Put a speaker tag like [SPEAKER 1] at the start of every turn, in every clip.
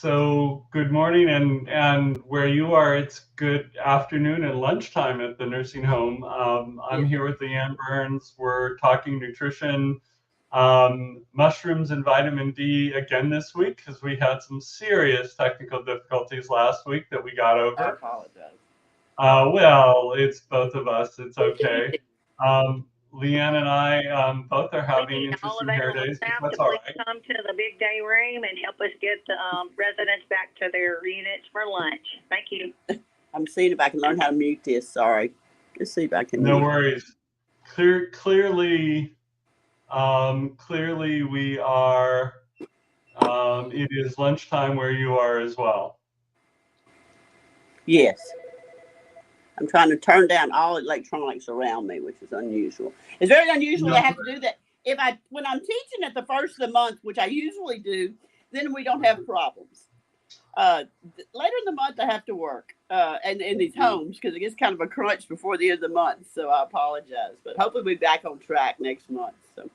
[SPEAKER 1] So good morning, and where you are, it's good afternoon and lunchtime at the nursing home. I'm
[SPEAKER 2] Yes.
[SPEAKER 1] here with Leanne Burns. We're talking nutrition, mushrooms, and vitamin D again this week because we had some serious technical difficulties last week that we got
[SPEAKER 2] I
[SPEAKER 1] over.
[SPEAKER 2] apologize.
[SPEAKER 1] Well, it's both of us. It's okay. Leanne and I both are having
[SPEAKER 3] Leigh, all
[SPEAKER 1] interesting hair
[SPEAKER 3] available
[SPEAKER 1] days, but
[SPEAKER 3] staff to
[SPEAKER 1] that's all
[SPEAKER 3] please
[SPEAKER 1] right.
[SPEAKER 3] come to the big day room and help us get the residents back to their units for lunch. Thank you.
[SPEAKER 2] I'm seeing if I can learn how to mute this. Sorry. Let's see if I can
[SPEAKER 1] No
[SPEAKER 2] mute.
[SPEAKER 1] worries. Clearly we are, it is lunchtime where you are as well.
[SPEAKER 2] Yes. I'm trying to turn down all electronics around me, which is unusual. It's very unusual
[SPEAKER 1] No,
[SPEAKER 2] to have to do that. When I'm teaching at the first of the month, which I usually do, then we don't have problems. Later in the month, I have to work and in these homes because it gets kind of a crunch before the end of the month. So I apologize, but hopefully we'll be back on track next month. So.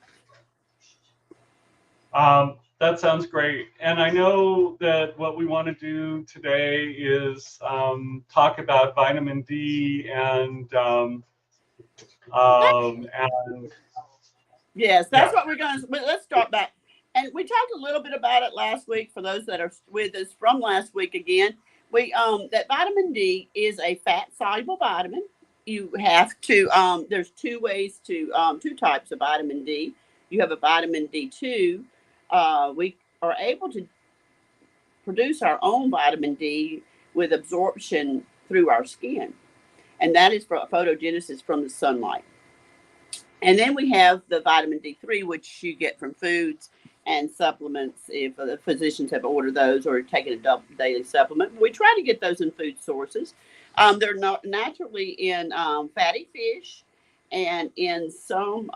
[SPEAKER 1] that sounds great. And I know that what we want to do today is talk about vitamin D and
[SPEAKER 2] Yes,
[SPEAKER 1] yeah.
[SPEAKER 2] that's what we're going to. Let's start back. And we talked a little bit about it last week. For those that are with us from last week, again, we that vitamin D is a fat soluble vitamin. You have to. There's two types of vitamin D. You have a vitamin D2. We are able to produce our own vitamin D with absorption through our skin, and that is for photogenesis from the sunlight. And then we have the vitamin D3, which you get from foods and supplements if the physicians have ordered those or taken a daily supplement. We try to get those in food sources. They're not naturally in fatty fish and in some.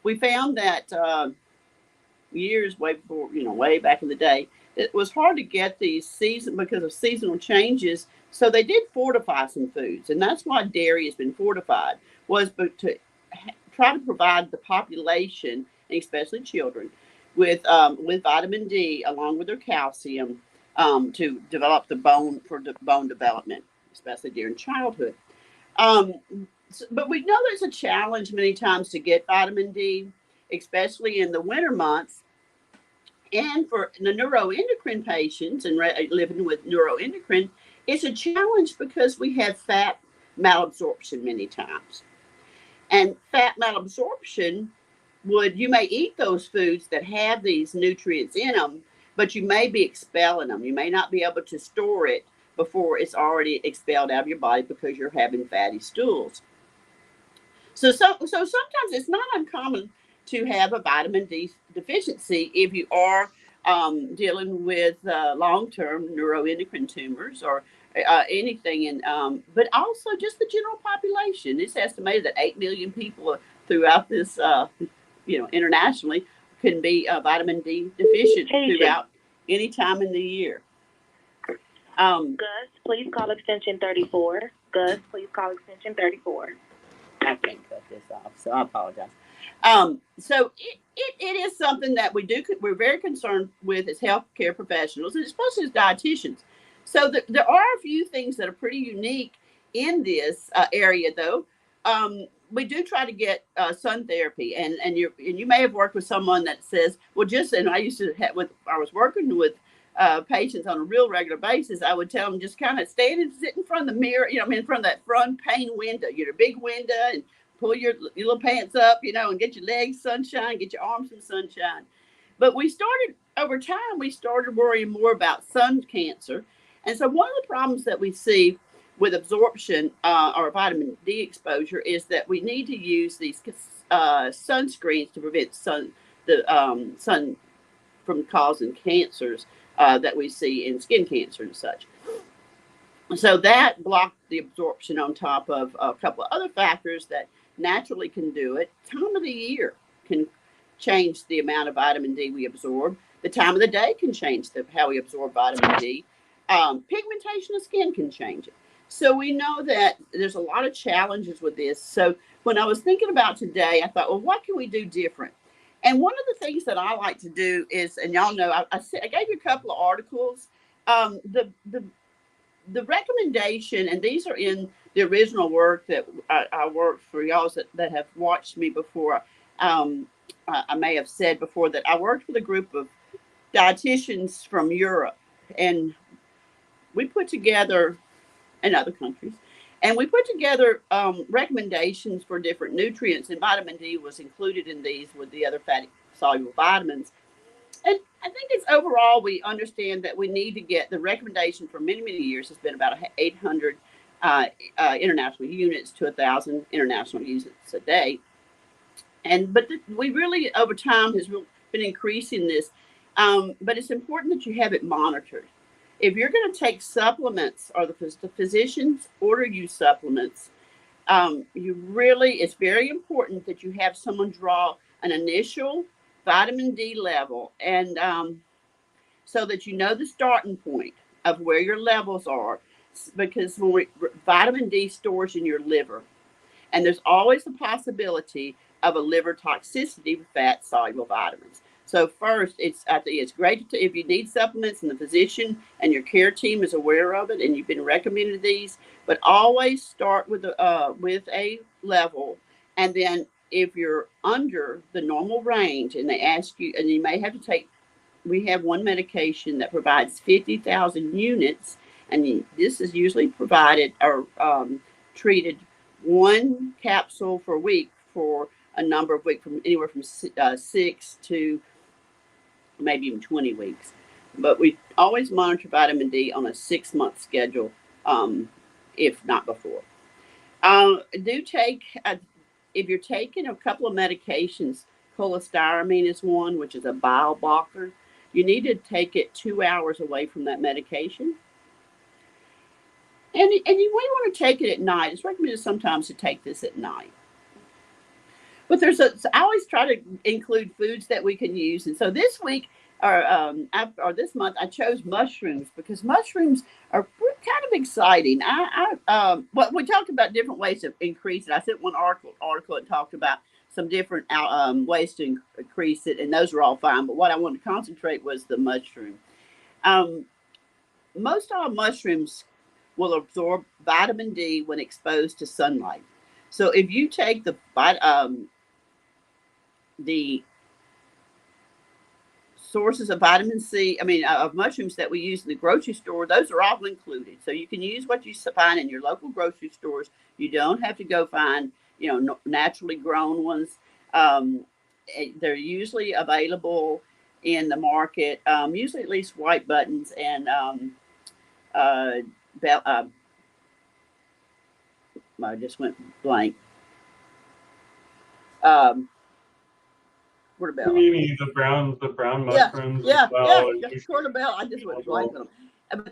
[SPEAKER 2] We found that years way before, way back in the day, it was hard to get these because of seasonal changes. So they did fortify some foods, and that's why dairy has been fortified, was to try to provide the population, especially children, with vitamin D along with their calcium to develop the bone for bone development, especially during childhood. Um, but we know there's a challenge many times to get vitamin D, especially in the winter months. And for the neuroendocrine patients and living with neuroendocrine, it's a challenge because we have fat malabsorption many times. And fat malabsorption you may eat those foods that have these nutrients in them, but you may be expelling them. You may not be able to store it before it's already expelled out of your body because you're having fatty stools. So sometimes it's not uncommon to have a vitamin D deficiency if you are dealing with long-term neuroendocrine tumors or anything. But also just the general population. It's estimated that 8 million people throughout this, internationally, can be vitamin D deficient throughout any time in the year.
[SPEAKER 3] Gus, please call extension 34. Gus, please call extension 34.
[SPEAKER 2] I can't cut this off, so I apologize. So it is something that we're very concerned with as healthcare professionals, and especially as dietitians. So there are a few things that are pretty unique in this area, though. We do try to get sun therapy, and you may have worked with someone that says, well, and I used to I was working with patients on a real regular basis. I would tell them just kind of stand and sit in front of the mirror, in front of that front pane window, your big window, and pull your little pants up, and get your legs sunshine, get your arms in sunshine. But over time, we started worrying more about sun cancer. And so one of the problems that we see with absorption or vitamin D exposure is that we need to use these sunscreens to prevent sun from causing cancers that we see in skin cancer and such. So that blocked the absorption on top of a couple of other factors that naturally can do it. Time of the year can change the amount of vitamin D we absorb. The time of the day can change how we absorb vitamin D. Pigmentation of skin can change it. So we know that there's a lot of challenges with this. So when I was thinking about today, I thought, well, what can we do different? And one of the things that I like to do is, and y'all know, I gave you a couple of articles. The recommendation, and these are in the original work that I worked for y'all that have watched me before. I may have said before that I worked with a group of dietitians from Europe, and we put together, in other countries, and we put together recommendations for different nutrients, and vitamin D was included in these with the other fatty soluble vitamins. And I think it's overall we understand that we need to get the recommendation for many years has been about 800 international units to 1,000 international units a day. And but we really over time has been increasing this. But it's important that you have it monitored. If you're going to take supplements, or the physicians order you supplements, it's very important that you have someone draw an initial vitamin D level, and so that you know the starting point of where your levels are, because vitamin D stores in your liver, and there's always the possibility of a liver toxicity with fat soluble vitamins. So first, I think it's great if you need supplements and the physician and your care team is aware of it and you've been recommended these, but always start with a level, and then if you're under the normal range and they ask you, and you may have to take, we have one medication that provides 50,000 units, and this is usually provided or treated one capsule per week for a number of weeks, from anywhere from 6 to maybe even 20 weeks. But we always monitor vitamin D on a 6-month schedule, if not before. Do take, if you're taking a couple of medications, cholestyramine is one, which is a bile blocker. You need to take it 2 hours away from that medication. And you may want to take it at night. It's recommended sometimes to take this at night. But I always try to include foods that we can use. And so this week, or this month, I chose mushrooms because mushrooms are kind of exciting. Well, we talked about different ways to increase it. I sent one article and talked about some different ways to increase it, and those are all fine. But what I wanted to concentrate was the mushroom. Most all mushrooms will absorb vitamin D when exposed to sunlight. So if you take the sources of vitamin C, of mushrooms that we use in the grocery store, those are all included. So you can use what you find in your local grocery stores. You don't have to go find, naturally grown ones. They're usually available in the market, usually at least white buttons and I just went blank. Portobello.
[SPEAKER 1] The brown mushrooms.
[SPEAKER 2] Yeah,
[SPEAKER 1] well,
[SPEAKER 2] portobello. I just went blank on them.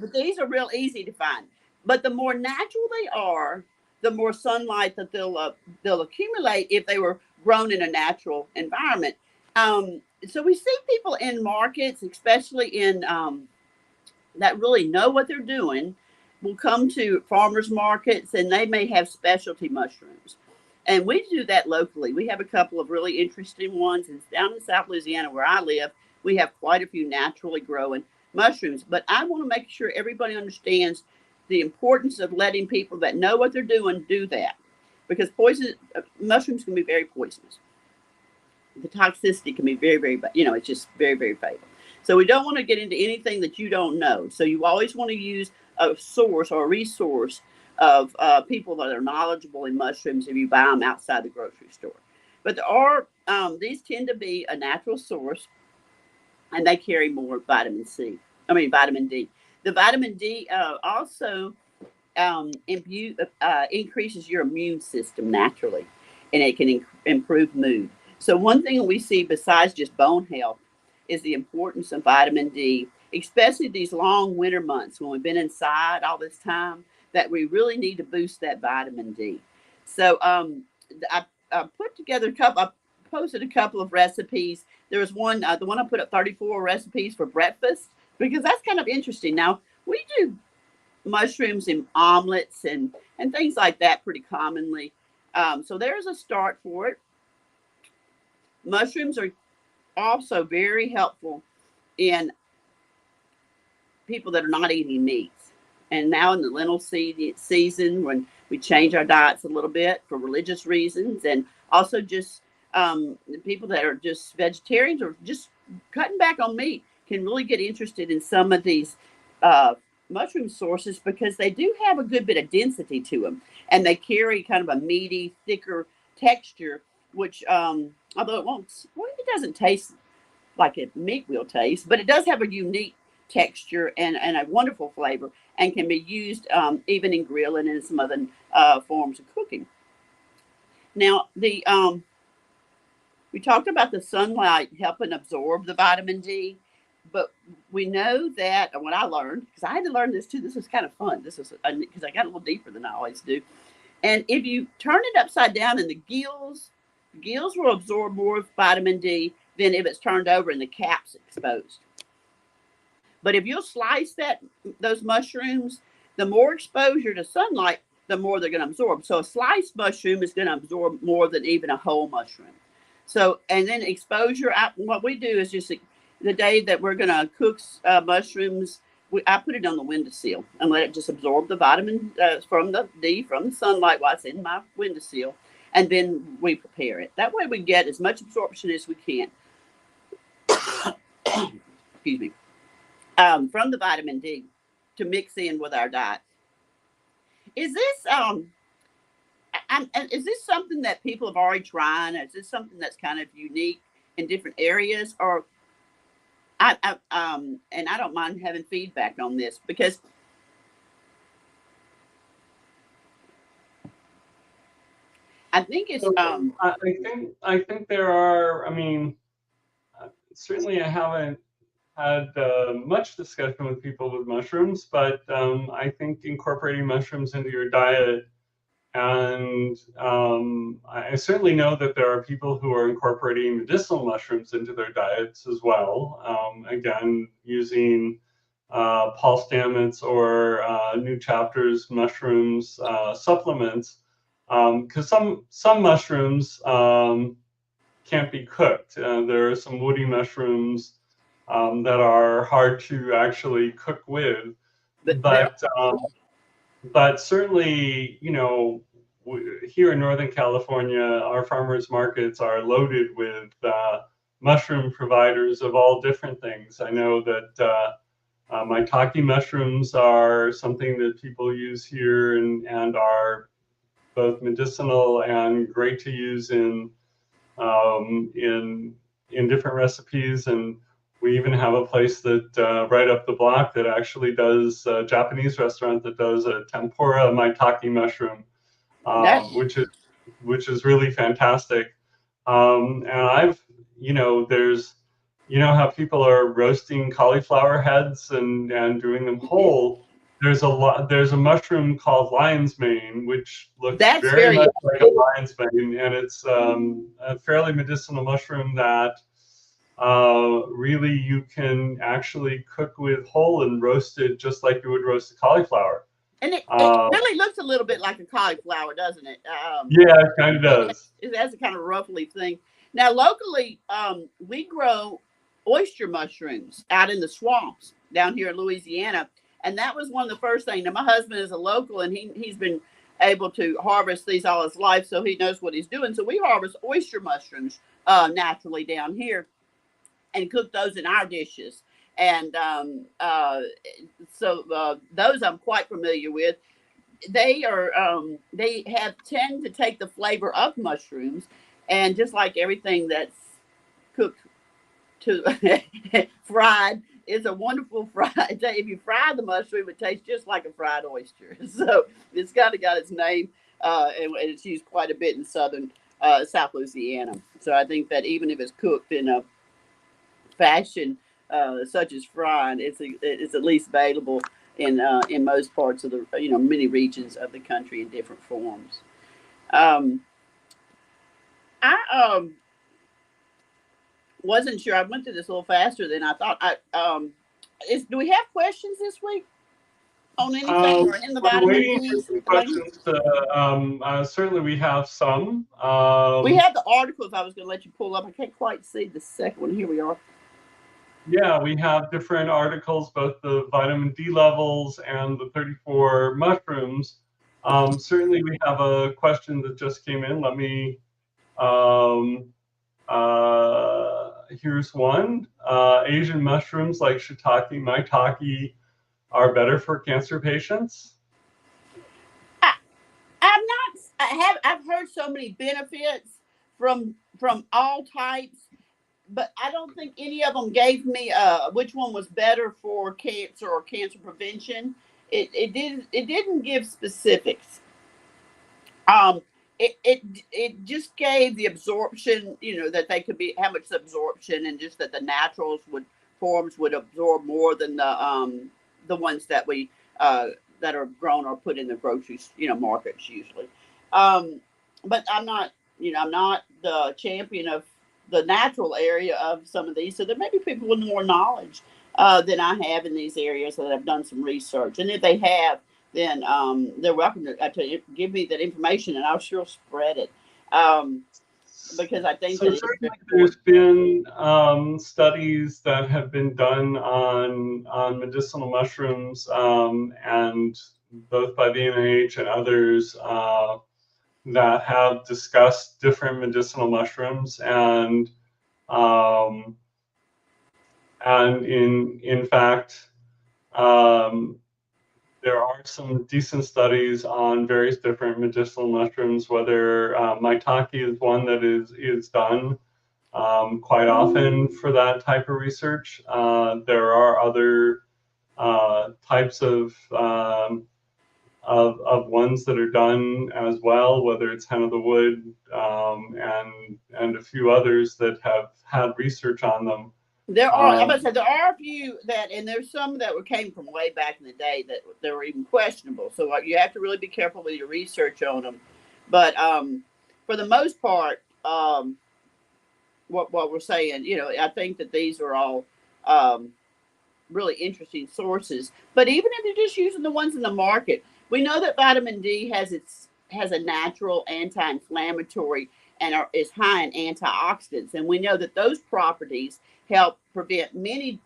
[SPEAKER 2] But these are real easy to find. But the more natural they are, the more sunlight that they'll accumulate if they were grown in a natural environment. So we see people in markets, especially in that really know what they're doing, will come to farmers markets, and they may have specialty mushrooms. And we do that locally. We have a couple of really interesting ones. And down in South Louisiana, where I live, we have quite a few naturally growing mushrooms. But I want to make sure everybody understands the importance of letting people that know what they're doing do that. Because mushrooms can be very poisonous. The toxicity can be very, it's just very fatal. So we don't want to get into anything that you don't know. So you always want to use a source or a resource of people that are knowledgeable in mushrooms if you buy them outside the grocery store. But these tend to be a natural source, and they carry more vitamin D. The vitamin D also increases your immune system naturally, and it can improve mood. So one thing we see besides just bone health is the importance of vitamin D, especially these long winter months when we've been inside all this time, that we really need to boost that vitamin D. So I put together I posted a couple of recipes. There was one, the one I put up 34 recipes for breakfast, because that's kind of interesting. Now, we do mushrooms in omelets and things like that pretty commonly. So there's a start for it. Mushrooms are also very helpful in people that are not eating meat. And now in the lentil season, when we change our diets a little bit for religious reasons, and also just the people that are just vegetarians or just cutting back on meat can really get interested in some of these uh, mushroom sources because they do have a good bit of density to them, and they carry kind of a meaty, thicker texture. Which, although it doesn't taste like a meat will taste, but it does have a unique texture and a wonderful flavor and can be used even in grilling and some other forms of cooking. Now, we talked about the sunlight helping absorb the vitamin D, but we know that, and what I learned, because I had to learn this too, this was kind of fun. This was because I got a little deeper than I always do. And if you turn it upside down in the gills will absorb more vitamin D than if it's turned over and the cap's exposed. But if you'll slice those mushrooms, the more exposure to sunlight, the more they're going to absorb. So a sliced mushroom is going to absorb more than even a whole mushroom. So, and then exposure, what we do is just the day that we're going to cook mushrooms, I put it on the windowsill and let it just absorb the vitamin from the D from the sunlight while it's in my windowsill. And then we prepare it. That way we get as much absorption as we can. Excuse me. From the vitamin D to mix in with our diet. Is this something that people have already tried? Is this something that's kind of unique in different areas? Or and I don't mind having feedback on this because I think it's
[SPEAKER 1] I think there are. I mean, certainly I haven't had much discussion with people with mushrooms, but I think incorporating mushrooms into your diet, and I certainly know that there are people who are incorporating medicinal mushrooms into their diets as well. Again, using Paul Stamets or New Chapters mushrooms supplements, because some mushrooms can't be cooked. There are some woody mushrooms that are hard to actually cook with, but certainly, here in Northern California, our farmers markets are loaded with mushroom providers of all different things. I know that maitake mushrooms are something that people use here and are both medicinal and great to use in different recipes. And we even have a place that right up the block that actually does a Japanese restaurant that does a tempura maitake mushroom, which is really fantastic. And there's, how people are roasting cauliflower heads and doing them whole. There's a mushroom called lion's mane, which looks very much like a lion's mane, and it's a fairly medicinal mushroom that really you can actually cook with whole and roast it just like you would roast a cauliflower.
[SPEAKER 2] And it really looks a little bit like a cauliflower, doesn't it?
[SPEAKER 1] Yeah, it kind of does.
[SPEAKER 2] It has a kind of ruffly thing. Now, locally, we grow oyster mushrooms out in the swamps down here in Louisiana. And that was one of the first things. Now, my husband is a local, and he's been able to harvest these all his life, so he knows what he's doing. So we harvest oyster mushrooms naturally down here and cook those in our dishes. And so those I'm quite familiar with. They tend to take the flavor of mushrooms, and just like everything that's cooked to fried, it's a wonderful fried. If you fry the mushroom, it tastes just like a fried oyster. So it's kind of got its name, and it's used quite a bit in South Louisiana. So I think that even if it's cooked in a fashion such as frying, it's at least available in most parts of the many regions of the country in different forms. I wasn't sure. I went through this a little faster than I thought. Do we have questions this week? on anything or in the
[SPEAKER 1] We're
[SPEAKER 2] vitamin
[SPEAKER 1] waiting for
[SPEAKER 2] D?
[SPEAKER 1] some questions to, certainly we have some.
[SPEAKER 2] We have the articles I was going to let you pull up. I can't quite see the second one. Here we are.
[SPEAKER 1] Yeah, we have different articles, both the vitamin D levels and the 34 mushrooms. Certainly we have a question that just came in. Let me, here's one. Asian mushrooms like shiitake, maitake are better for cancer patients.
[SPEAKER 2] I've heard so many benefits from all types, but I don't think any of them gave me which one was better for cancer or cancer prevention. It didn't give specifics. Um, it just gave the absorption, that they could be how much absorption, and just that the naturals forms would absorb more than the ones that we that are grown or put in the grocery markets usually. But I'm not the champion of the natural area of some of these, so there may be people with more knowledge than I have in these areas that have done some research, and if they have, then they're welcome to, I tell you, give me that information, and I'll sure spread it. Because I think
[SPEAKER 1] so
[SPEAKER 2] that
[SPEAKER 1] certainly there's been studies that have been done on medicinal mushrooms, and both by the NIH and others that have discussed different medicinal mushrooms, and in fact. There are some decent studies on various different medicinal mushrooms, whether maitake is one that is done quite often for that type of research. There are other types of ones that are done as well, whether it's hen of the wood and a few others that have had research on them.
[SPEAKER 2] There are, I must say, there are a few that, and there's some that came from way back in the day that they were even questionable. So you have to really be careful with your research on them. But for the most part, what we're saying, I think that these are all really interesting sources. But even if you're just using the ones in the market, we know that vitamin D has a natural anti-inflammatory and is high in antioxidants, and we know that those properties help prevent many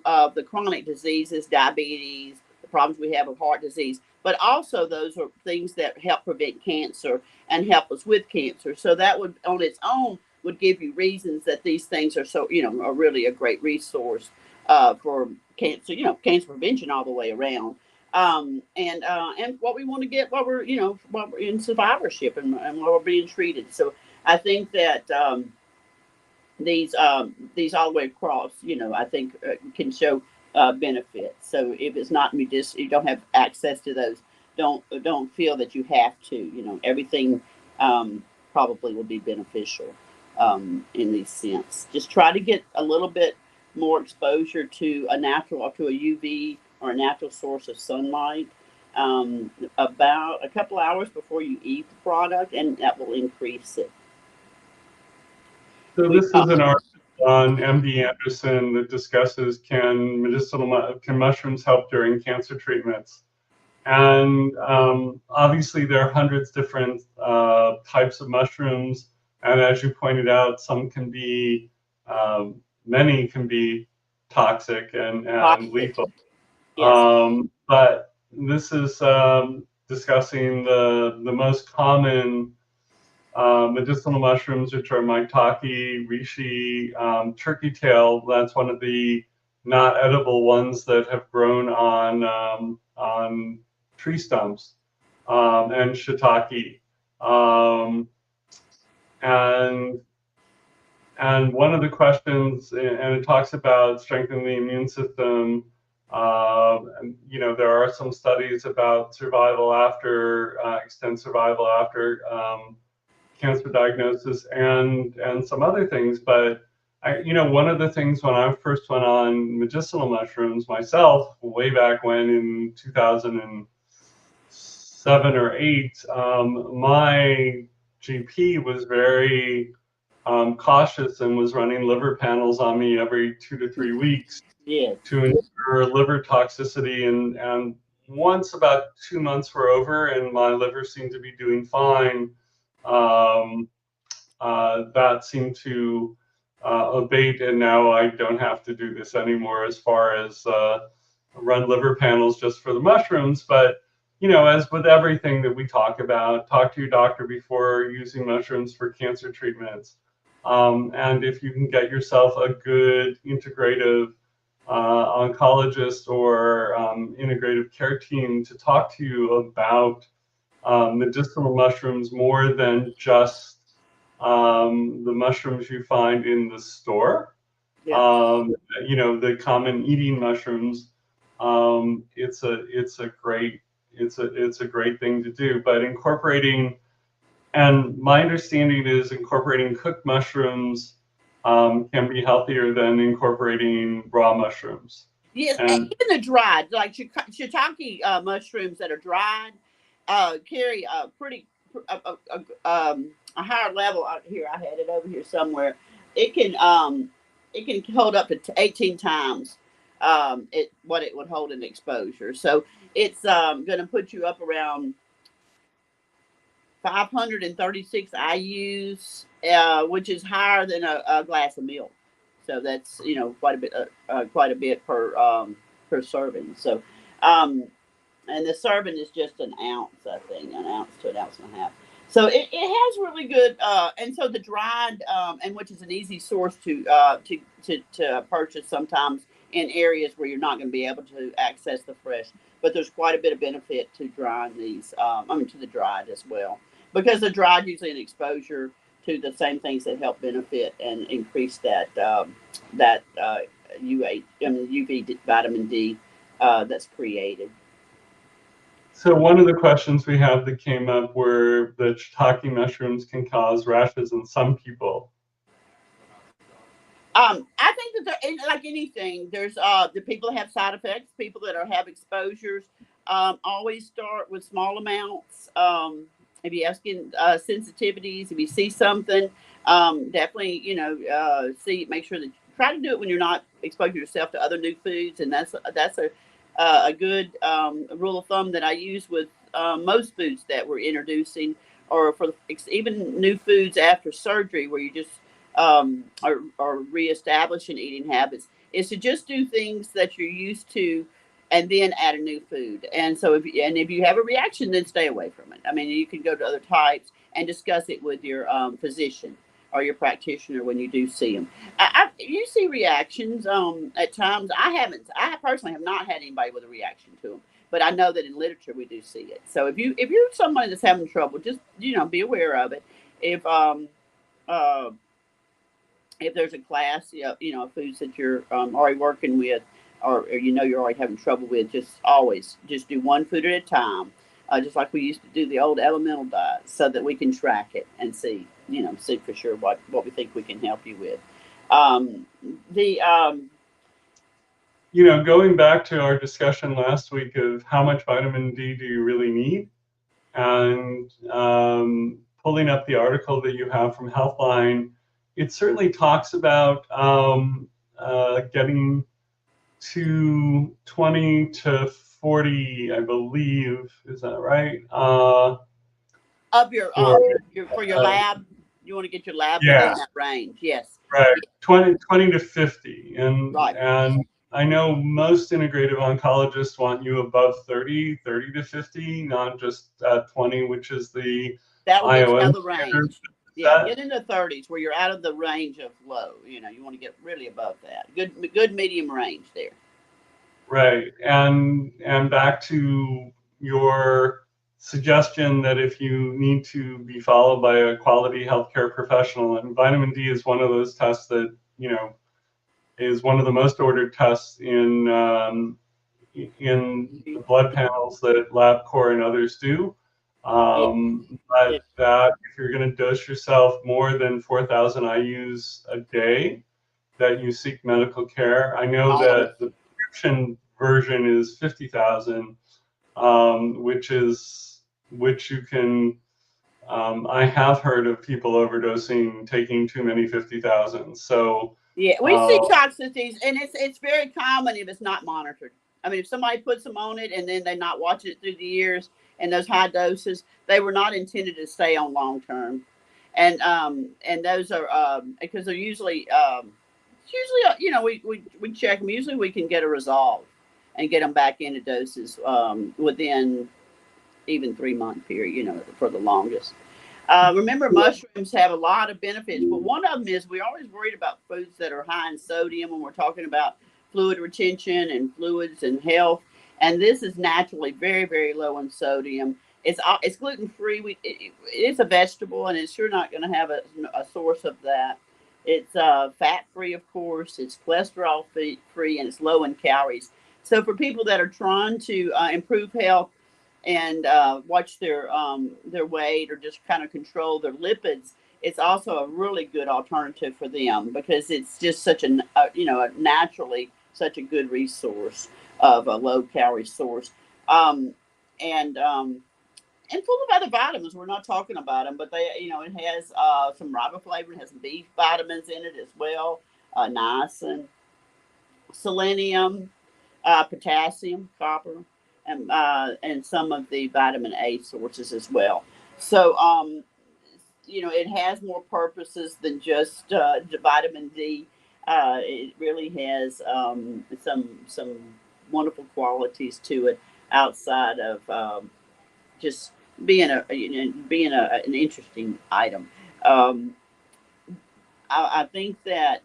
[SPEAKER 2] of the chronic diseases, diabetes, the problems we have with heart disease, but also those are things that help prevent cancer and help us with cancer. So that would on its own would give you reasons that these things are so are really a great resource for cancer, cancer prevention all the way around. And what we want to get while we're in survivorship and while we're being treated. So I think that these all the way across, I think can show benefits. So if it's not you don't have access to those, don't feel that you have to. Everything probably will be beneficial in these sense. Just try to get a little bit more exposure to a UV or a natural source of sunlight about a couple hours before you eat the product, and that will increase it.
[SPEAKER 1] So this is an article on MD Anderson that discusses can mushrooms help during cancer treatments? And obviously there are hundreds of different types of mushrooms, and as you pointed out, some can be many can be toxic and lethal. Yes. But this is discussing the most common medicinal mushrooms, which are maitake, reishi, turkey tail. That's one of the not edible ones that have grown on tree stumps, and shiitake. And one of the questions, and it talks about strengthening the immune system. There are some studies about survival after extended survival after cancer diagnosis and some other things. But one of the things when I first went on medicinal mushrooms myself, way back when in 2007 or 8, my GP was very cautious and was running liver panels on me every 2 to 3 weeks to ensure liver toxicity. And once about 2 months were over and my liver seemed to be doing fine, that seemed to abate, and now I don't have to do this anymore as far as run liver panels just for the mushrooms. But as with everything that we talk about, talk to your doctor before using mushrooms for cancer treatments. And if you can get yourself a good integrative oncologist or integrative care team to talk to you about medicinal mushrooms more than just the mushrooms you find in the store.
[SPEAKER 2] Yeah.
[SPEAKER 1] The common eating mushrooms. It's a great thing to do. But incorporating, and my understanding is incorporating cooked mushrooms can be healthier than incorporating raw mushrooms.
[SPEAKER 2] Yes, and
[SPEAKER 1] And
[SPEAKER 2] even the dried, like shiitake mushrooms that are dried, carry a pretty a higher level. Here, I had it over here somewhere. It can it can hold up to 18 times what it would hold in exposure. So it's going to put you up around 536 IUs, which is higher than a glass of milk. So that's quite a bit per serving. So, and the serving is just an ounce, I think, an ounce to an ounce and a half. So it has really good, and so the dried, and which is an easy source to purchase sometimes in areas where you're not going to be able to access the fresh. But there's quite a bit of benefit to drying these. To the dried as well, because the dried usually an exposure to the same things that help benefit and increase that UV vitamin D that's created.
[SPEAKER 1] so one of the questions we have that came up were that shiitake mushrooms can cause rashes in some people.
[SPEAKER 2] I think that like anything, there's the people that have side effects, people that have exposures. Always start with small amounts. If you have skin sensitivities, if you see something, definitely make sure that you try to do it when you're not exposing yourself to other new foods, and that's a good rule of thumb that I use with most foods that we're introducing, or for even new foods after surgery, where you just are reestablishing eating habits, is to just do things that you're used to and then add a new food. And so if you have a reaction, then stay away from it. I mean, you can go to other types and discuss it with your physician or your practitioner when you do see them. You see reactions at times. I personally have not had anybody with a reaction to them, but I know that in literature we do see it. So if you're somebody that's having trouble, just be aware of it. Uh, if there's a class, foods that you're already working with, or you're already having trouble with, just do one food at a time, just like we used to do the old elemental diet, so that we can track it and see for sure what we think we can help you with. The
[SPEAKER 1] Going back to our discussion last week of how much vitamin D do you really need, and pulling up the article that you have from Healthline, it certainly talks about getting to 20 to 40, I believe. Is that right?
[SPEAKER 2] Of your for your lab, you want to get your lab within that range. Yes.
[SPEAKER 1] Right. 20 to 50.
[SPEAKER 2] Right.
[SPEAKER 1] And I know most integrative oncologists want you above 30 to 50, not just 20, which is the
[SPEAKER 2] that will get you out of the
[SPEAKER 1] standard.
[SPEAKER 2] range. Yeah, get in the 30s where you're out of the range of low. You want to get really above that. Good medium range there.
[SPEAKER 1] Right. And back to your suggestion that if you need to be followed by a quality healthcare professional, and vitamin D is one of those tests that, is one of the most ordered tests in the blood panels that LabCorp and others do. But that if you're going to dose yourself more than 4,000 IUs a day, that you seek medical care. I know that the prescription version is 50,000, which you can. I have heard of people overdosing, taking too many 50,000. So
[SPEAKER 2] yeah, we see toxicities, and it's very common if it's not monitored. I mean, if somebody puts them on it and then they're not watching it through the years and those high doses, they were not intended to stay on long term. And those are because they're usually we check them. Usually we can get a resolve and get them back into doses within even 3 month period, for the longest. Remember, mushrooms have a lot of benefits, but one of them is we're always worried about foods that are high in sodium when we're talking about fluid retention and fluids and health. And this is naturally very, very low in sodium. It's gluten free. It's a vegetable, and it's sure not going to have a source of that. It's fat free, of course. It's cholesterol free, and it's low in calories. So for people that are trying to improve health and watch their weight or just kind of control their lipids, it's also a really good alternative for them because it's just such a naturally such a good resource of a low calorie source, and full of other vitamins. We're not talking about them, but it has some riboflavin, it has some B vitamins in it as well, niacin, selenium, potassium, copper, and some of the vitamin A sources as well. So, it has more purposes than just vitamin D. It really has some wonderful qualities to it outside of just being an interesting item. Um, I think that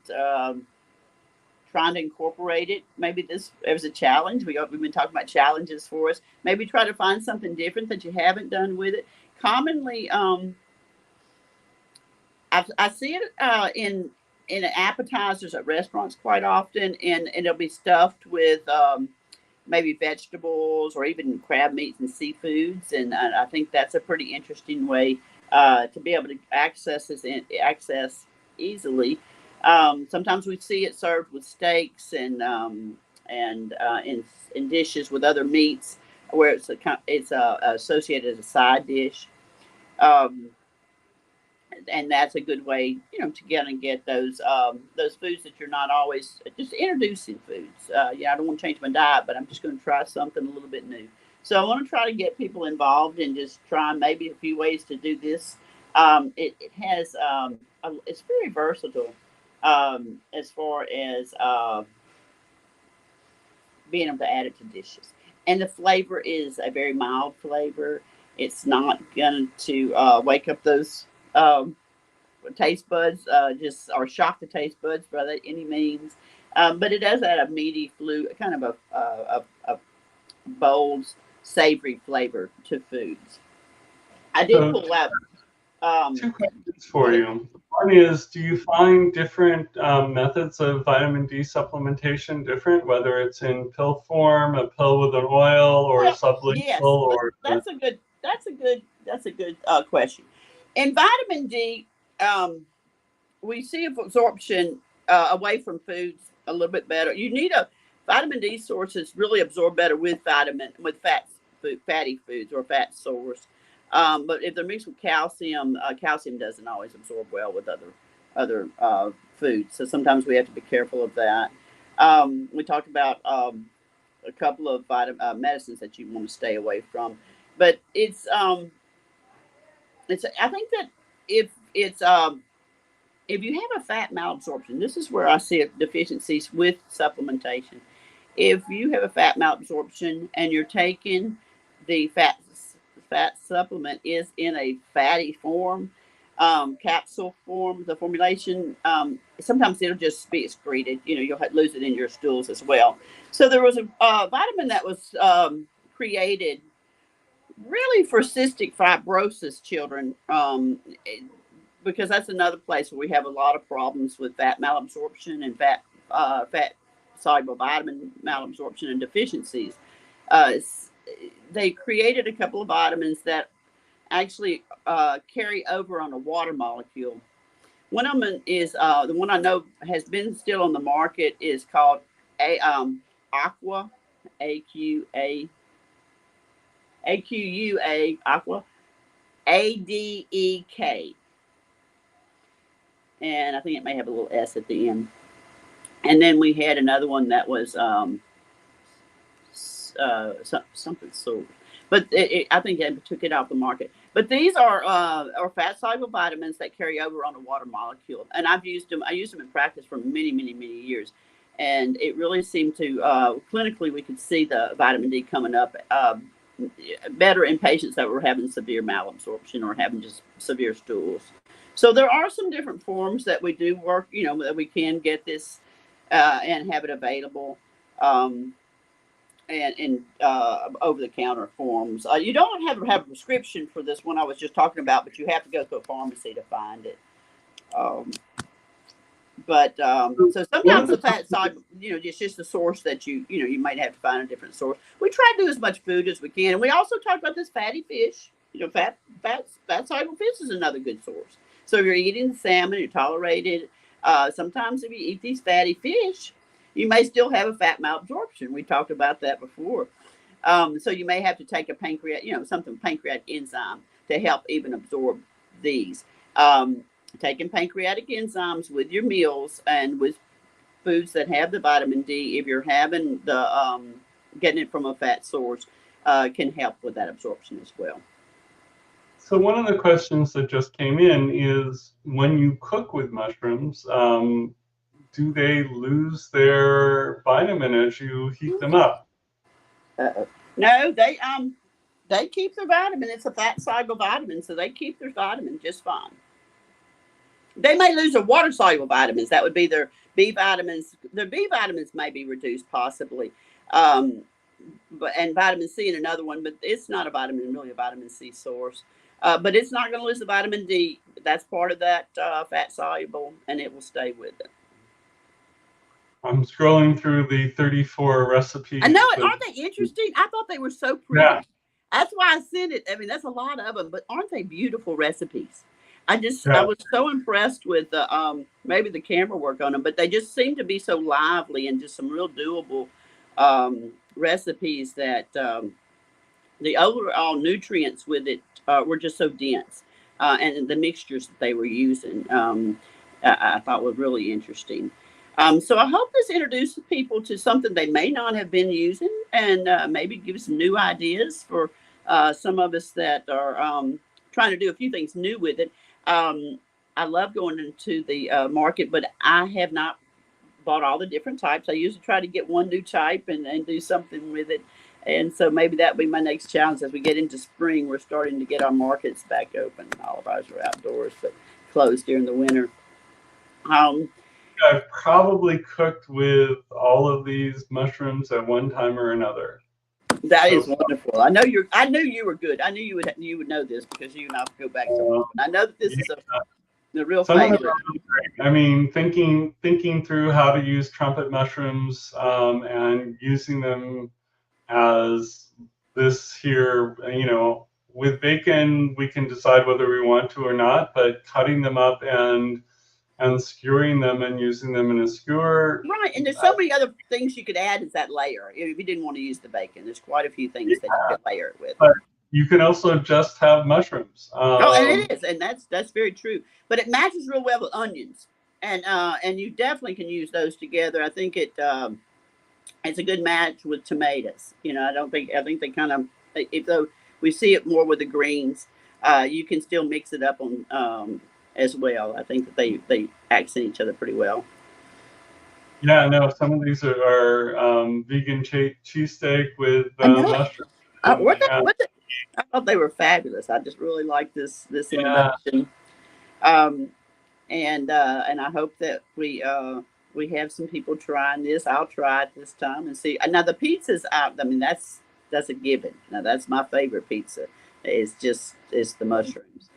[SPEAKER 2] trying to incorporate it, maybe this as a challenge. We've been talking about challenges for us. Maybe try to find something different that you haven't done with it. Commonly, I see it in appetizers at restaurants quite often, and it'll be stuffed with maybe vegetables or even crab meats and seafoods. And I think that's a pretty interesting way to be able to access easily. Sometimes we see it served with steaks and in dishes with other meats where it's associated as a side dish. Um, and that's a good way, to get those foods that you're not always just introducing foods. I don't want to change my diet, but I'm just going to try something a little bit new. So I want to try to get people involved and just try maybe a few ways to do this. It has it's very versatile as far as being able to add it to dishes, and the flavor is a very mild flavor. It's not going to wake up those taste buds, just or shock the taste buds by any means. But it does add a meaty, kind of a bold, savory flavor to foods. I did
[SPEAKER 1] So
[SPEAKER 2] pull out.
[SPEAKER 1] two questions for you. One is, do you find different methods of vitamin D supplementation different, whether it's in pill form, a pill with an oil, or
[SPEAKER 2] Well,
[SPEAKER 1] sublingual,
[SPEAKER 2] yes,
[SPEAKER 1] or
[SPEAKER 2] that's a good question. In vitamin D, we see absorption away from foods a little bit better. You need a vitamin D sources really absorb better with fatty foods or fat source. But if they're mixed with calcium, calcium doesn't always absorb well with other foods. So sometimes we have to be careful of that. We talked about a couple of medicines that you want to stay away from, but it's. I think that if you have a fat malabsorption, this is where I see deficiencies with supplementation. If you have a fat malabsorption and you're taking the fat supplement is in a fatty form, capsule form, the formulation, sometimes it'll just be excreted. You'll lose it in your stools as well. So there was a vitamin that was created really for cystic fibrosis children, because that's another place where we have a lot of problems with fat malabsorption and fat soluble vitamin malabsorption and deficiencies. They created a couple of vitamins that actually carry over on a water molecule. One of them is the one I know has been still on the market is called Aqua, Aqua, ADEK, and I think it may have a little S at the end. And then we had another one that was something sold, but I think they took it off the market. But these are fat soluble vitamins that carry over on a water molecule, and I've used them. I used them in practice for many, many, many years, and it really seemed to clinically we could see the vitamin D coming up better in patients that were having severe malabsorption or having just severe stools. So there are some different forms that we do work, that we can get this and have it available. And in over the counter forms. You don't have to have a prescription for this one I was just talking about, but you have to go to a pharmacy to find it. So sometimes the fat side, it's just the source that you might have to find a different source. We try to do as much food as we can, and we also talk about this fatty fish. Fat soluble fish is another good source. So if you're eating salmon, you tolerate it. Sometimes if you eat these fatty fish, you may still have a fat malabsorption. We talked about that before. So you may have to take a pancreatic enzyme to help even absorb these. Taking pancreatic enzymes with your meals and with foods that have the vitamin D, if you're having the getting it from a fat source, can help with that absorption as well.
[SPEAKER 1] So one of the questions that just came in is, when you cook with mushrooms, do they lose their vitamin as you heat them up?
[SPEAKER 2] No, they keep their vitamin. It's a fat soluble vitamin, so they keep their vitamin just fine. They may lose their water soluble vitamins. That would be their B vitamins. Their B vitamins may be reduced possibly, and vitamin C in another one, but it's not really a vitamin C source. But it's not going to lose the vitamin D. That's part of that fat soluble, and it will stay with it.
[SPEAKER 1] I'm scrolling through the 34 recipes.
[SPEAKER 2] I know it. Aren't they interesting? I thought they were so pretty.
[SPEAKER 1] Yeah.
[SPEAKER 2] That's why I sent it. I mean, that's a lot of them, but aren't they beautiful recipes? I
[SPEAKER 1] Yeah.
[SPEAKER 2] was so impressed with the maybe the camera work on them, but they just seem to be so lively and just some real doable recipes that the overall nutrients with it were just so dense, and the mixtures that they were using I thought were really interesting. So I hope this introduces people to something they may not have been using, and maybe give some new ideas for some of us that are trying to do a few things new with it. I love going into the market, but I have not bought all the different types. I usually try to get one new type and do something with it. And so maybe that'll be my next challenge. As we get into spring, we're starting to get our markets back open. All of ours are outdoors, but closed during the winter.
[SPEAKER 1] I've probably cooked with all of these mushrooms at one time or another.
[SPEAKER 2] That is wonderful. I knew you were good. I knew you would know this because you and I go back so much. I know that this is the real favorite.
[SPEAKER 1] I mean, thinking through how to use trumpet mushrooms and using them as this here, with bacon, we can decide whether we want to or not, but cutting them up and skewering them and using them in a skewer.
[SPEAKER 2] Right, and there's so many other things you could add as that layer. If you didn't want to use the bacon, there's quite a few things that you could layer it with.
[SPEAKER 1] But you can also just have mushrooms.
[SPEAKER 2] And it is, and that's very true. But it matches real well with onions, and you definitely can use those together. I think it's a good match with tomatoes. I think they kind of, though we see it more with the greens, you can still mix it up on as well. I think that they accent each other pretty well.
[SPEAKER 1] Yeah, no, some of these are vegan cheesesteak with mushrooms.
[SPEAKER 2] I thought they were fabulous. I just really like this innovation. And I hope that we have some people trying this. I'll try it this time and see. Now the pizzas, I mean, that's a given. Now that's my favorite pizza. It's the mushrooms.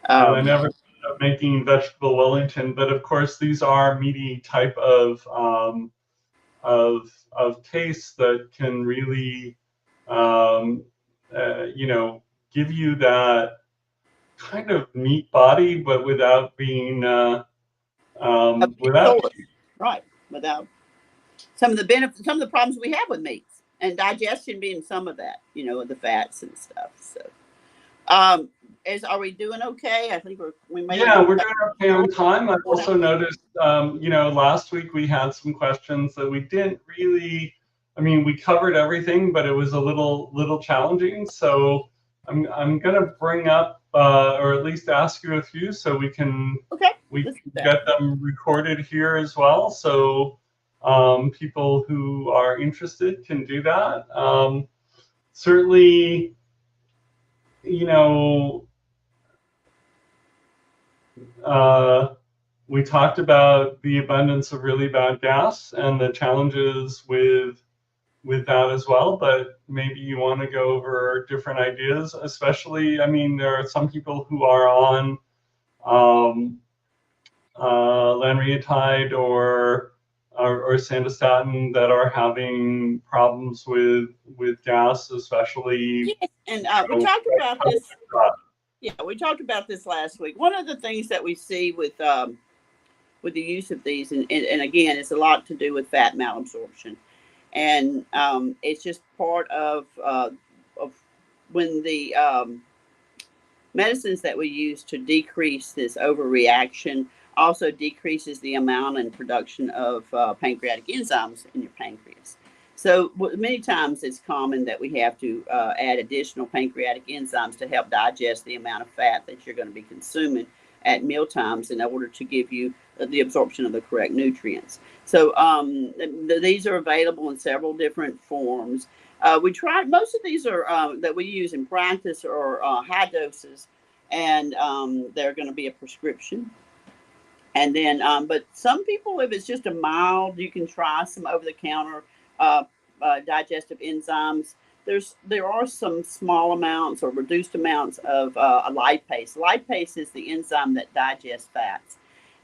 [SPEAKER 1] I never ended up making vegetable Wellington, but of course these are meaty type of taste that can really give you that kind of meat body, but without being
[SPEAKER 2] without some of the benefits, some of the problems we have with meats, and digestion being some of that, with the fats and stuff. So, are we doing okay? I think we're doing
[SPEAKER 1] okay on time. I've also noticed, last week we had some questions that we didn't really I mean, we covered everything, but it was a little challenging. So I'm gonna bring up or at least ask you a few so we can
[SPEAKER 2] Okay.
[SPEAKER 1] get them recorded here as well. So people who are interested can do that. Certainly, you know, we talked about the abundance of really bad gas and the challenges with that as well, but maybe you want to go over different ideas, especially, I mean, there are some people who are on lanreotide or sandostatin that are having problems with gas, especially.
[SPEAKER 2] Yes, and we talked about this. Yeah, we talked about this last week. One of the things that we see with the use of these, and again, it's a lot to do with fat malabsorption, and it's just part of when the medicines that we use to decrease this overreaction also decreases the amount and production of pancreatic enzymes in your pancreas. So many times it's common that we have to add additional pancreatic enzymes to help digest the amount of fat that you're going to be consuming at meal times in order to give you the absorption of the correct nutrients. So these are available in several different forms. We tried, most of these are that we use in practice are high doses, and they're going to be a prescription. And then, but some people, if it's just a mild, you can try some over-the-counter digestive enzymes. There are some small amounts or reduced amounts of a lipase. Lipase is the enzyme that digests fats.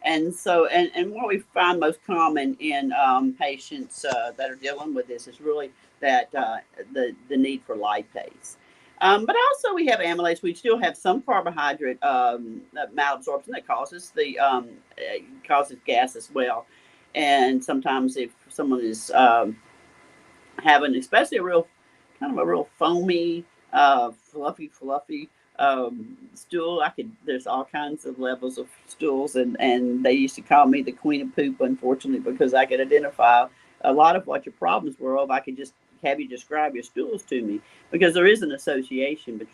[SPEAKER 2] And so, and what we find most common in patients that are dealing with this is really that the need for lipase. But also we have amylase. We still have some carbohydrate malabsorption that causes causes gas as well. And sometimes if someone is having, especially a real foamy, fluffy stool. There's all kinds of levels of stools, and they used to call me the queen of poop, unfortunately, because I could identify a lot of what your problems were. If I could just have you describe your stools to me, because there is an association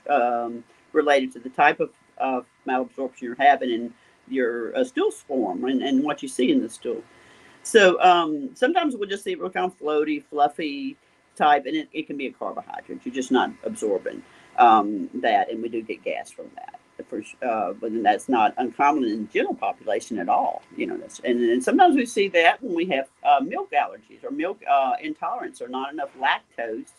[SPEAKER 2] related to the type of malabsorption you're having in your stool form and what you see in the stool. So sometimes we'll just see it real kind of floaty, fluffy type, and it can be a carbohydrate. You're just not absorbing that, and we do get gas from that. But that's not uncommon in the general population at all. And sometimes we see that when we have milk allergies or milk intolerance or not enough lactase,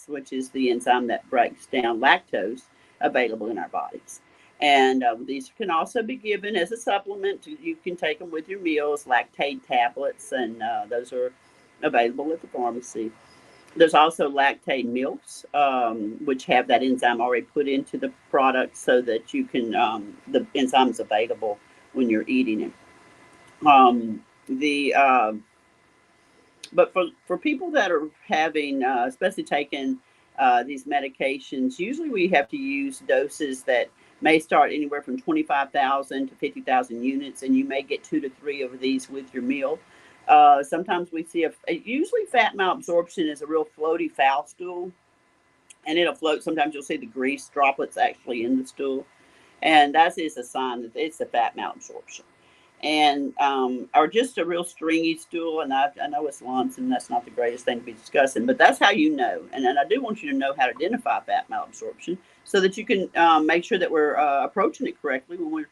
[SPEAKER 2] which is the enzyme that breaks down lactose, available in our bodies. And these can also be given as a supplement. You can take them with your meals, Lactaid tablets, and those are available at the pharmacy. There's also Lactaid milks, which have that enzyme already put into the product so that you can, the enzyme is available when you're eating it. But for people that are having, especially taking these medications, usually we have to use doses that may start anywhere from 25,000 to 50,000 units, and you may get 2 to 3 of these with your meal. Sometimes we see usually fat malabsorption is a real floaty foul stool, and it'll float. Sometimes you'll see the grease droplets actually in the stool, and that is a sign that it's a fat malabsorption. And or just a real stringy stool, and I know it's lumps, and that's not the greatest thing to be discussing, but that's how you know. And I do want you to know how to identify fat malabsorption so that you can make sure that we're approaching it correctly when we're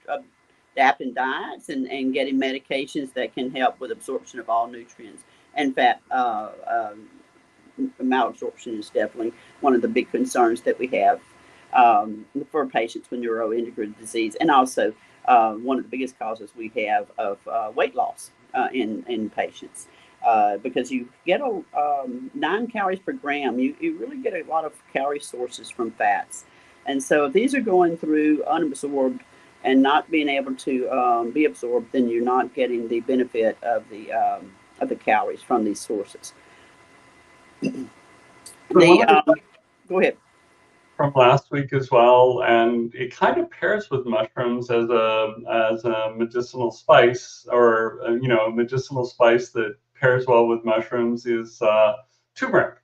[SPEAKER 2] adapting diets and getting medications that can help with absorption of all nutrients. And fat malabsorption is definitely one of the big concerns that we have for patients with neuroendocrine disease, and also one of the biggest causes we have of weight loss in patients. Because you get 9 calories per gram, you really get a lot of calorie sources from fats. And so if these are going through unabsorbed and not being able to be absorbed, then you're not getting the benefit of the calories from these sources. Go ahead.
[SPEAKER 1] From last week as well, and it kind of pairs with mushrooms as a medicinal spice, or medicinal spice that pairs well with mushrooms is turmeric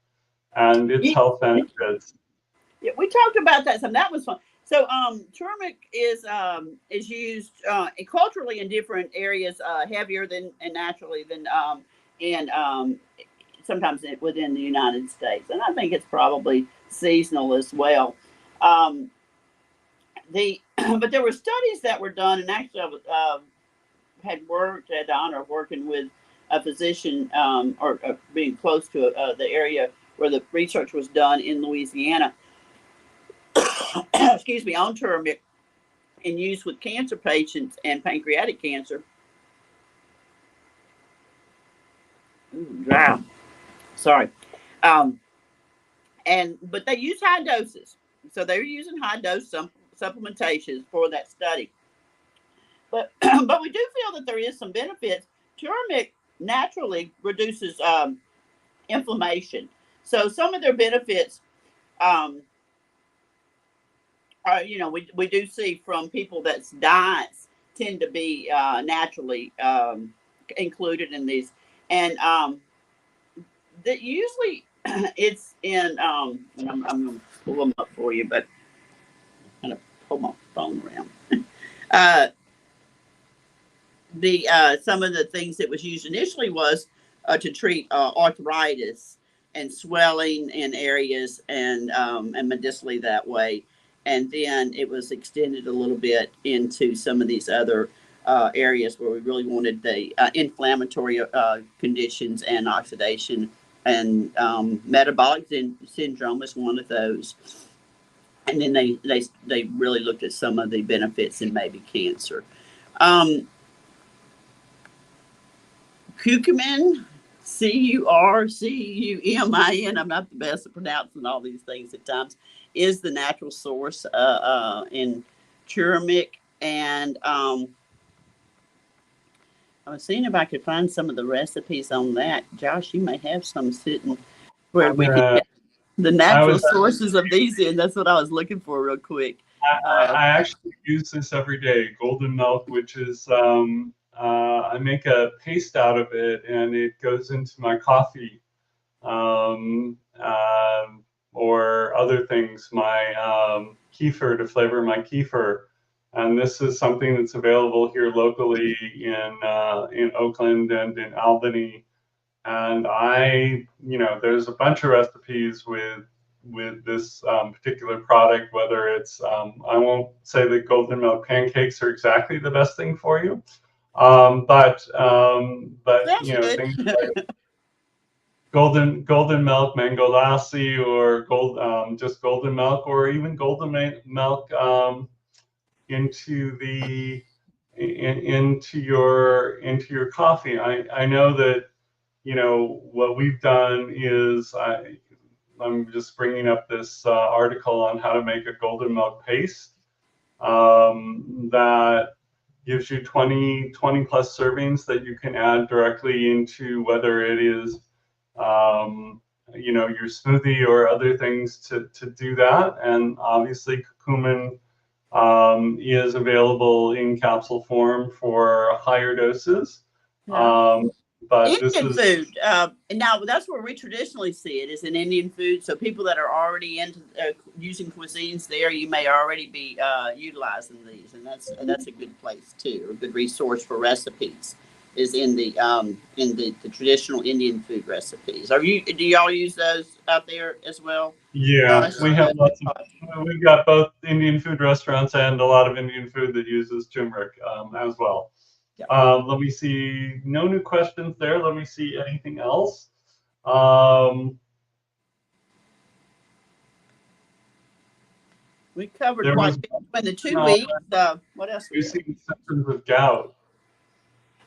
[SPEAKER 1] and its health benefits.
[SPEAKER 2] Yeah, we talked about that some. That was fun. So, turmeric is used culturally in different areas, heavier than and naturally than and sometimes within the United States, and I think it's probably seasonal as well. Um, but there were studies that were done, and actually, I had the honor of working with a physician or being close to the area where the research was done in Louisiana. Excuse me, on turmeric in use with cancer patients and pancreatic cancer. Ooh, dry. Sorry. Um, but they use high doses, so they were using high dose supplementations for that study. But but we do feel that there is some benefits. Turmeric naturally reduces inflammation, so some of their benefits um, are, we do see from people that's diets tend to be naturally included in these, and that usually it's in and I'm going to pull them up for you, but I'm going to pull my phone around. uh, the Some of the things that was used initially was to treat arthritis and swelling in areas and medicinally that way, and then it was extended a little bit into some of these other areas where we really wanted the inflammatory conditions and oxidation, and metabolic syndrome was one of those. And then they really looked at some of the benefits in maybe cancer. Curcumin, Curcumin. I'm not the best at pronouncing all these things at times. Is the natural source in turmeric, and I was seeing if I could find some of the recipes on that. Josh, you may have some sitting where we can get the natural sources of these in. That's what I was looking for, real quick.
[SPEAKER 1] I actually use this every day. Golden milk, which is I make a paste out of it, and it goes into my coffee, or other things, my kefir, to flavor my kefir. And this is something that's available here locally in Oakland and in Albany. And there's a bunch of recipes with this particular product, whether it's, I won't say that golden milk pancakes are exactly the best thing for you, but things like golden milk, mango lassi, or just golden milk, or even golden milk into your coffee. I know that what we've done is I'm just bringing up this article on how to make a golden milk paste that gives you 20 plus servings that you can add directly into, whether it is your smoothie or other things to do that. And obviously curcumin is available in capsule form for higher doses.
[SPEAKER 2] Yeah.
[SPEAKER 1] But
[SPEAKER 2] Indian food. Now that's where we traditionally see it, is in Indian food. So people that are already into using cuisines there, you may already be utilizing these, and that's a good place too, a good resource for recipes. Is in the traditional Indian food recipes. Do y'all use those out there as well?
[SPEAKER 1] Yeah, we have we've got both Indian food restaurants and a lot of Indian food that uses turmeric as well. Yep. Let me see. No new questions there. Let me see anything else.
[SPEAKER 2] We covered quite a bit in the 2 weeks. What else?
[SPEAKER 1] We've seen symptoms of gout.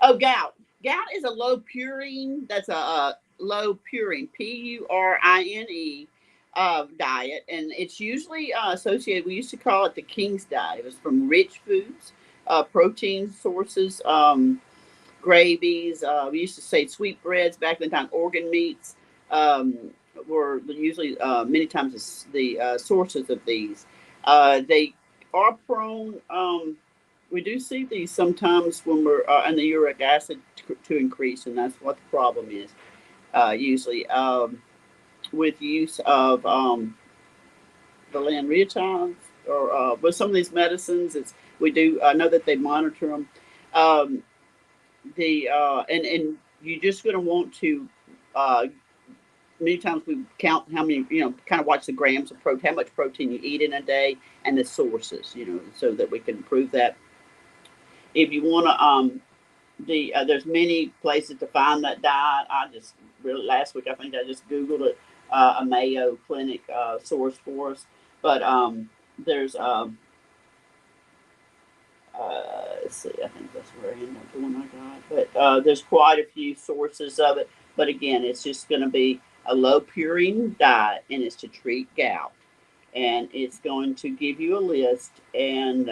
[SPEAKER 2] Oh, gout. Gout is a low purine. That's a low purine, PURINE diet, and it's usually associated. We used to call it the King's diet. It was from rich foods, protein sources, gravies. We used to say sweetbreads back in the time. Organ meats were usually many times the sources of these. They are prone we do see these sometimes when we're and the uric acid to increase, and that's what the problem is. Usually, with use of the lanreotide or with some of these medicines, it's we do. I know that they monitor them. Um, and you're just going to want to. Many times we count how many, kind of watch the grams of protein, how much protein you eat in a day, and the sources, so that we can improve that. If you want to, there's many places to find that diet. I just really last week I think I just Googled it, a Mayo Clinic source for us, but there's let's see, I think that's where I ended up the one I got, but there's quite a few sources of it. But again, it's just going to be a low purine diet, and it's to treat gout. And it's going to give you a list and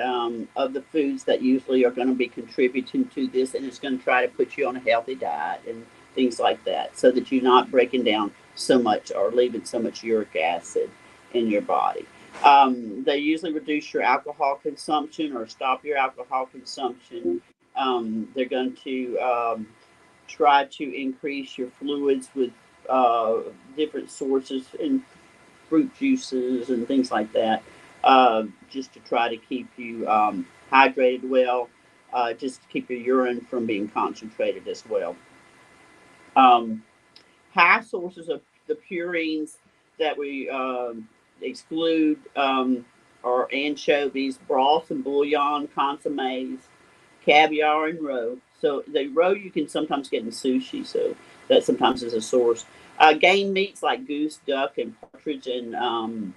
[SPEAKER 2] of the foods that usually are going to be contributing to this, and it's going to try to put you on a healthy diet and things like that, so that you're not breaking down so much or leaving so much uric acid in your body. They usually reduce your alcohol consumption or stop your alcohol consumption. They're going to try to increase your fluids with different sources and fruit juices and things like that, just to try to keep you hydrated well, just to keep your urine from being concentrated as well. High sources of the purines that we exclude are anchovies, broth and bouillon, consommes, caviar, and roe. So the roe you can sometimes get in sushi, so that sometimes is a source. Game meats like goose, duck, and partridge, and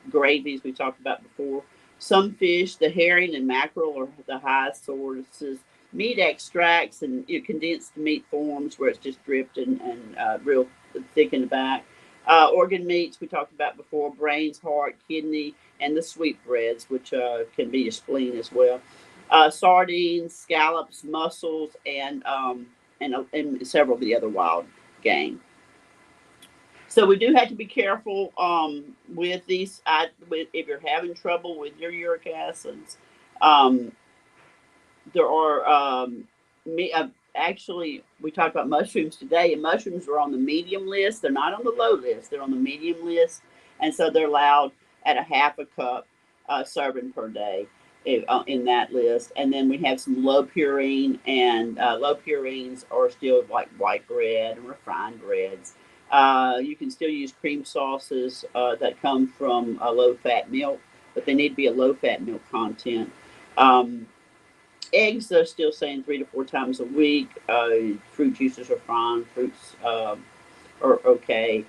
[SPEAKER 2] gravies we talked about before. Some fish, the herring and mackerel are the highest sources. Meat extracts and condensed meat forms where it's just dripped and real thick in the back. Organ meats we talked about before, brains, heart, kidney, and the sweetbreads, which can be your spleen as well. Sardines, scallops, mussels, and several of the other wild game. So we do have to be careful with these. If you're having trouble with your uric acids, there are actually we talked about mushrooms today, and mushrooms are on the medium list. They're not on the low list. They're on the medium list, and so they're allowed at a half a cup serving per day in that list. And then we have some low purine, and low purines are still like white bread and refined breads. You can still use cream sauces that come from a low-fat milk, but they need to be a low-fat milk content. Eggs, they're still saying 3 to 4 times a week. Fruit juices are fine. Fruits are okay.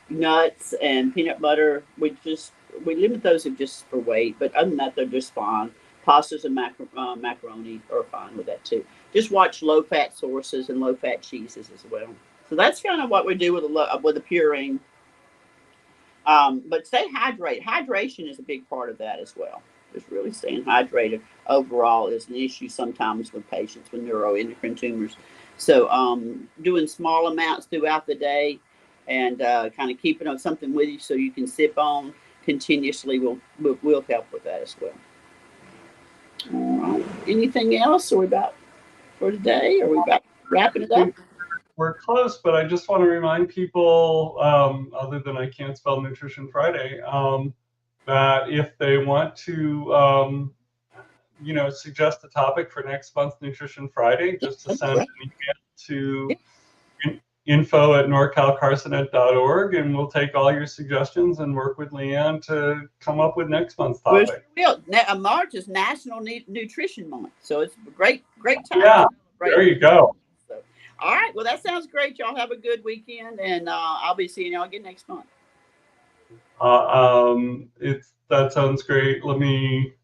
[SPEAKER 2] Nuts and peanut butter, we limit those just for weight, but other than that, they're just fine. Pastas and macaroni are fine with that too. Just watch low-fat sources and low-fat cheeses as well. So that's kind of what we do with a purine. But stay hydrated. Hydration is a big part of that as well. Just really staying hydrated overall is an issue sometimes with patients with neuroendocrine tumors. So doing small amounts throughout the day and kind of keeping on something with you so you can sip on continuously will help with that as well. All right. Anything else? Are we about for today? Are we about wrapping it up?
[SPEAKER 1] We're close, but I just want to remind people, other than I can't spell Nutrition Friday, that if they want to, suggest a topic for next month's Nutrition Friday, just to send an email to info@norcalcarcinet.org, and we'll take all your suggestions and work with Leanne to come up with next month's topic.
[SPEAKER 2] March is National Nutrition Month, so it's a great time.
[SPEAKER 1] Yeah, there you go.
[SPEAKER 2] So, all right, well, that sounds great. Y'all have a good weekend, and I'll be seeing y'all again next month.
[SPEAKER 1] That sounds great. We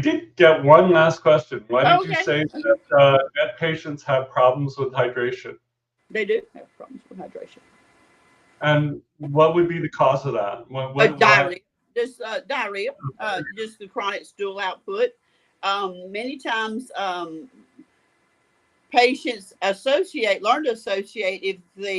[SPEAKER 1] did get one last question. Why did you say that patients have problems with hydration?
[SPEAKER 2] They do have problems with hydration.
[SPEAKER 1] And what would be the cause of that?
[SPEAKER 2] Diarrhea. Just diarrhea. Just the chronic stool output. Many times patients learn to associate if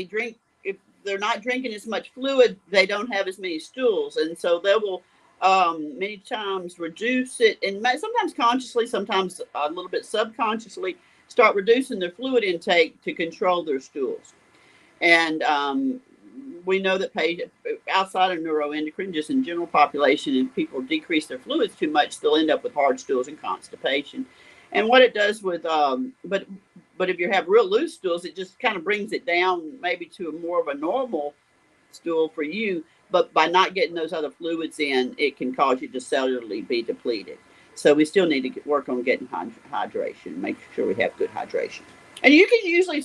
[SPEAKER 2] they're not drinking as much fluid, they don't have as many stools, and so they will Many times reduce it, and sometimes consciously, sometimes a little bit subconsciously, start reducing their fluid intake to control their stools. And we know that outside of neuroendocrine, just in general population, and people decrease their fluids too much, they'll end up with hard stools and constipation. And what it does with, but if you have real loose stools, it just kind of brings it down maybe to a more of a normal stool for you. But by not getting those other fluids in, it can cause you to cellularly be depleted. So we still need to work on getting hydration, make sure we have good hydration. And you can usually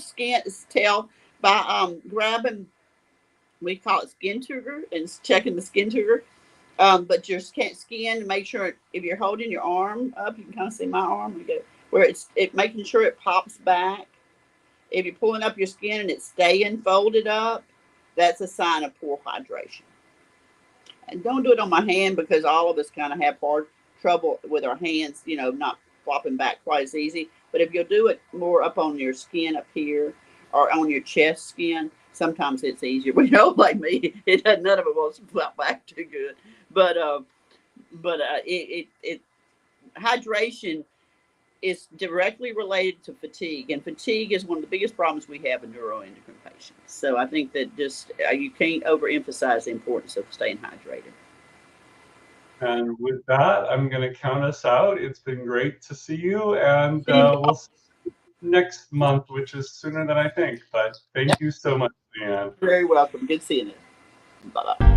[SPEAKER 2] tell by grabbing, we call it skin sugar, and checking the skin sugar. But your skin, make sure if you're holding your arm up, you can kind of see my arm, where it's making sure it pops back. If you're pulling up your skin and it's staying folded up, that's a sign of poor hydration. And don't do it on my hand, because all of us kind of have hard trouble with our hands, not flopping back quite as easy. But if you'll do it more up on your skin up here or on your chest skin, sometimes it's easier. We know, like me, none of it wants to flop back too good. But hydration is directly related to fatigue, and fatigue is one of the biggest problems we have in neuroendocrine patients. So I think that just you can't overemphasize the importance of staying hydrated.
[SPEAKER 1] And with that, I'm going to count us out. It's been great to see you, and we'll see you next month, which is sooner than I think. But thank you so much, Leanne.
[SPEAKER 2] Very welcome. Good seeing you. Bye-bye.